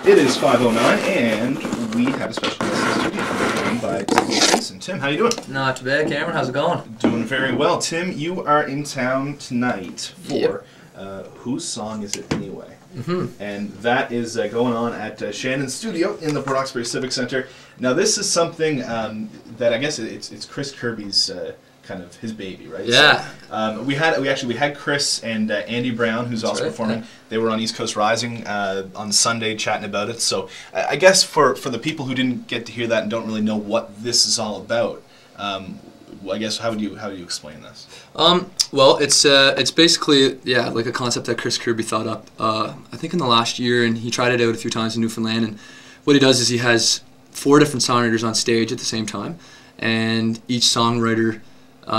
It is 5:09, and we have a special guest in the studio, joined by Tim Chaisson. Tim, how you doing? Not too bad, Cameron. How's it going? Doing very well. Tim, you are in town tonight for Whose Song Is It Anyway? And that is going on at Shannon's Studio in the Port Hawkesbury Civic Center. Now, this is something that I guess it's Chris Kirby's kind of his baby, right? Yeah. So, we had Chris and Andy Brown, who's also performing. Yeah. They were on East Coast Rising on Sunday chatting about it. So I guess for the people who didn't get to hear that and don't really know what this is all about, I guess how would you explain this? Well, it's basically like a concept that Chris Kirby thought up I think in the last year, and he tried it out a few times in Newfoundland. And what he does is he has 4 different songwriters on stage at the same time, and each songwriter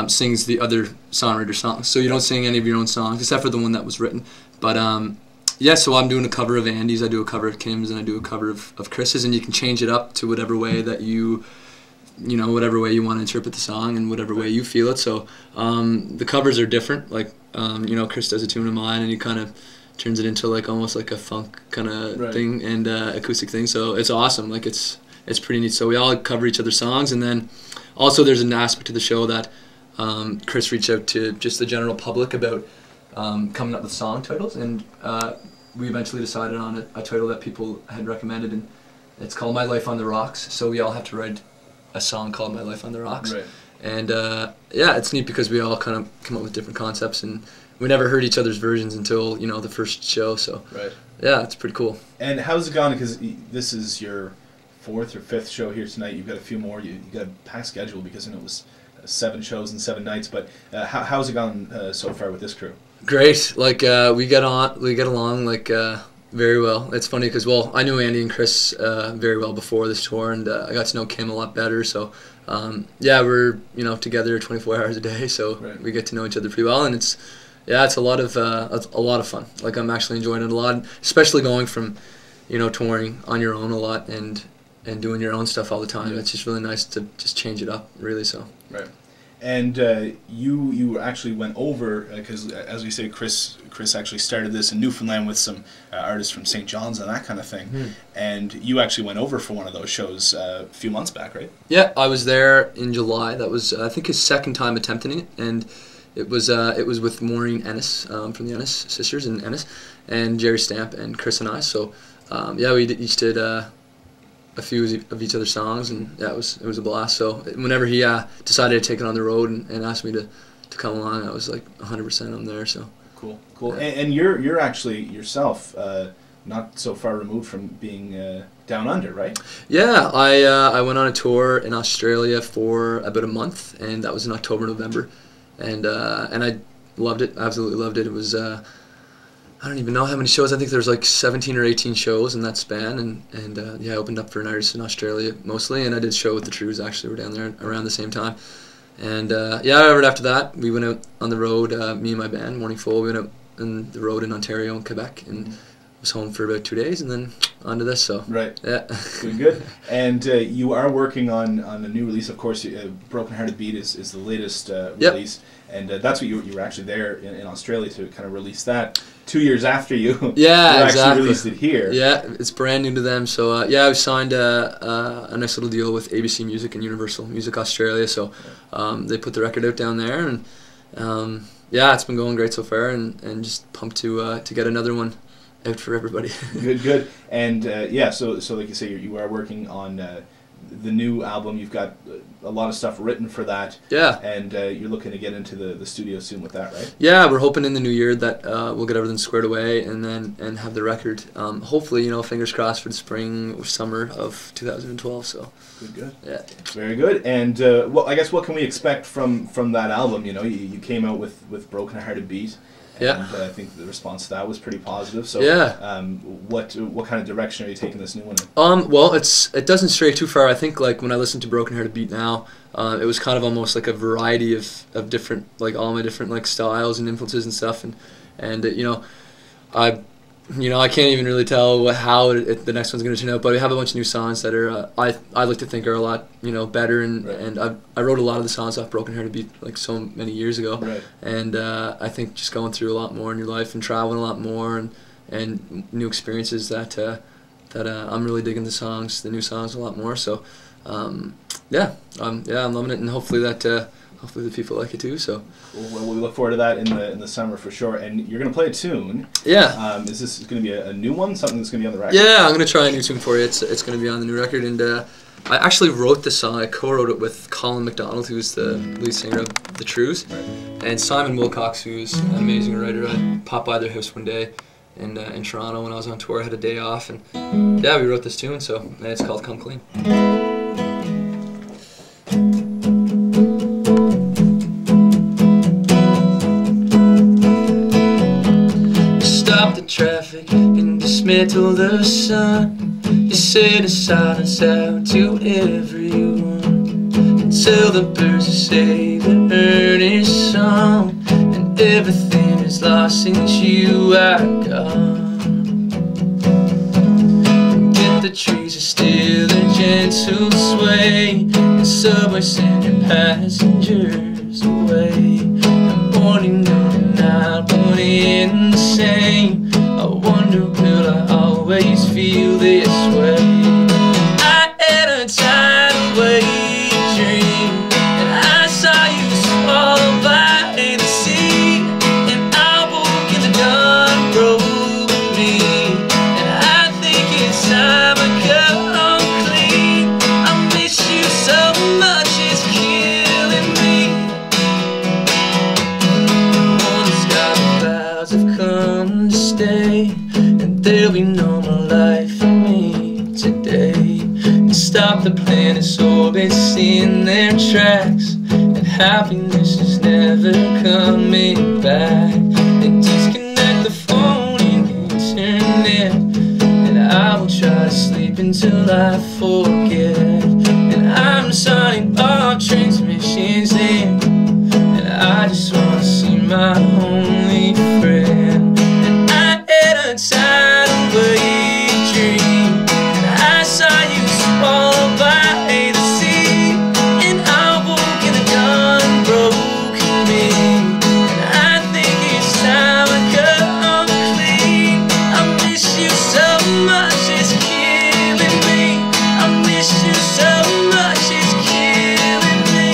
sings the other songwriter's songs. So you don't sing any of your own songs except for the one that was written. But so I'm doing a cover of Andy's, I do a cover of Kim's, and I do a cover of Chris's, and you can change it up to whatever way that whatever way you want to interpret the song and whatever way you feel it. So the covers are different. Like Chris does a tune of mine, and he kind of turns it into like almost like a funk kind of thing and acoustic thing. So it's awesome. Like it's pretty neat. So we all cover each other's songs, and then also there's an aspect to the show that Chris reached out to just the general public about coming up with song titles, and we eventually decided on a title that people had recommended, and it's called My Life on the Rocks. So we all have to write a song called My Life on the Rocks. Right. And it's neat because we all kind of come up with different concepts, and we never heard each other's versions until the first show. So it's pretty cool. And how's it gone? Because this is your 4th or 5th show here tonight. You've got a few more. You got a packed schedule because it was 7 shows and 7 nights. But how's it gone so far with this crew? Great. Like we get along like very well. It's funny because I knew Andy and Chris very well before this tour, and I got to know Kim a lot better. So we're together 24 hours a day. So we get to know each other pretty well, and it's a lot of fun. Like I'm actually enjoying it a lot, especially going from touring on your own a lot and doing your own stuff all the time. It's just really nice to just change it up, really. So and you actually went over because as we say, Chris actually started this in Newfoundland with some artists from St. John's and that kind of thing. And you actually went over for one of those shows a few months back, right? Yeah, I was there in July. That was I think his 2nd time attempting it, and it was with Maureen Ennis from the Ennis sisters in Ennis, and Jerry Stamp and Chris and I. So we each did a few of each other's songs, and it was a blast. So whenever he decided to take it on the road and asked me to come along, I was like 100% I'm there. So cool. And you're actually yourself not so far removed from being down under, right? Yeah, I went on a tour in Australia for about a month, and that was in October, November, and I loved it. Absolutely loved it. It was I don't even know how many shows. I think there's like 17 or 18 shows in that span, and I opened up for an artist in Australia mostly, and I did a show with the Trews. Actually, we're down there around the same time, and right after that we went out on the road. Me and my band, Morning Full, we went out on the road in Ontario and Quebec, and was home for about 2 days, and then on to this. So good. And you are working on a new release, of course. Broken Hearted Beat is the latest release, and that's what you were actually there in Australia to kind of release that 2 years after you actually released it here. Yeah, it's brand new to them. So I signed a nice little deal with ABC Music and Universal Music Australia. So they put the record out down there, and it's been going great so far, and just pumped to get another one out for everybody. Good. And so like you say, you are working on the new album. You've got a lot of stuff written for that. Yeah. And you're looking to get into the studio soon with that, right? Yeah, we're hoping in the new year that we'll get everything squared away and have the record. Hopefully, fingers crossed for the spring or summer of 2012. So. Good. Yeah. Very good. And I guess what can we expect from that album? You came out with Broken Hearted Beat. And I think the response to that was pretty positive. So, what kind of direction are you taking this new one in? Well, it doesn't stray too far. I think like when I listen to Broken Hearted Beat now, it was kind of almost like a variety of different, like all my different like styles and influences and stuff, and I can't even really tell how the next one's going to turn out, but we have a bunch of new songs that are I like to think are a lot better, and I wrote a lot of the songs off Broken Hearted Beat like so many years ago, and I think just going through a lot more in your life and traveling a lot more and new experiences that that I'm really digging the new songs a lot more. So yeah, I'm loving it, and hopefully the people like it too. So well, we look forward to that in the summer for sure. And you're going to play a tune. Yeah. Is this going to be a new one? Something that's going to be on the record? Yeah, I'm going to try a new tune for you. It's going to be on the new record, and I actually wrote the song. I co-wrote it with Colin McDonald, who's the lead singer of The Trues, and Simon Wilcox, who's an amazing writer. I popped by their house one day in Toronto when I was on tour. I had a day off, and yeah, we wrote this tune. So it's called "Come Clean." Stop the traffic and dismantle the sun. You send a silence out to everyone, and tell the birds to say the earnest song, and everything is lost since you are gone. Get the trees to still a gentle sway, the subway send your passengers away. The morning, noon, and night, one in the same. I wonder, will I always feel this way? I had a tidal dream, and I saw you swallowed by the sea, and I woke in the dawn, broke me, and I think it's time I come clean. I miss you so much, it's killing me. One sky clouds have come to stay, and there'll be no more life for me today. And stop the planet's orbits in their tracks, and happiness is never coming back. And disconnect the phone and internet, and I will try to sleep until I forget. And I'm signing all transmissions in, and I just wanna see my only friend. And I had a tidal dream, and I saw you swallowed by the sea, and I woke in the dawn, broke me, and I think it's time I come clean. I miss you so much, it's killing me. I miss you so much, it's killing me.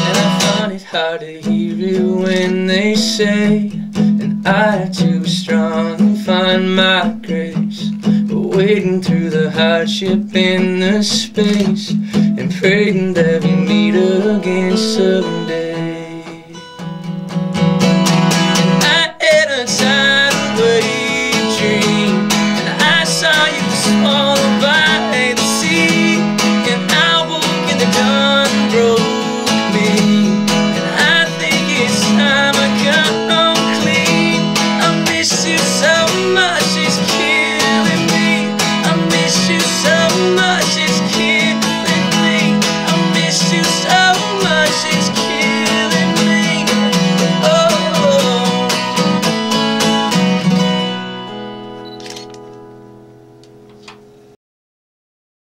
And I find it hard to hear you when they say, and I have to be strong and find my grace. But wading through the hardship in the space, and praying that we meet again someday.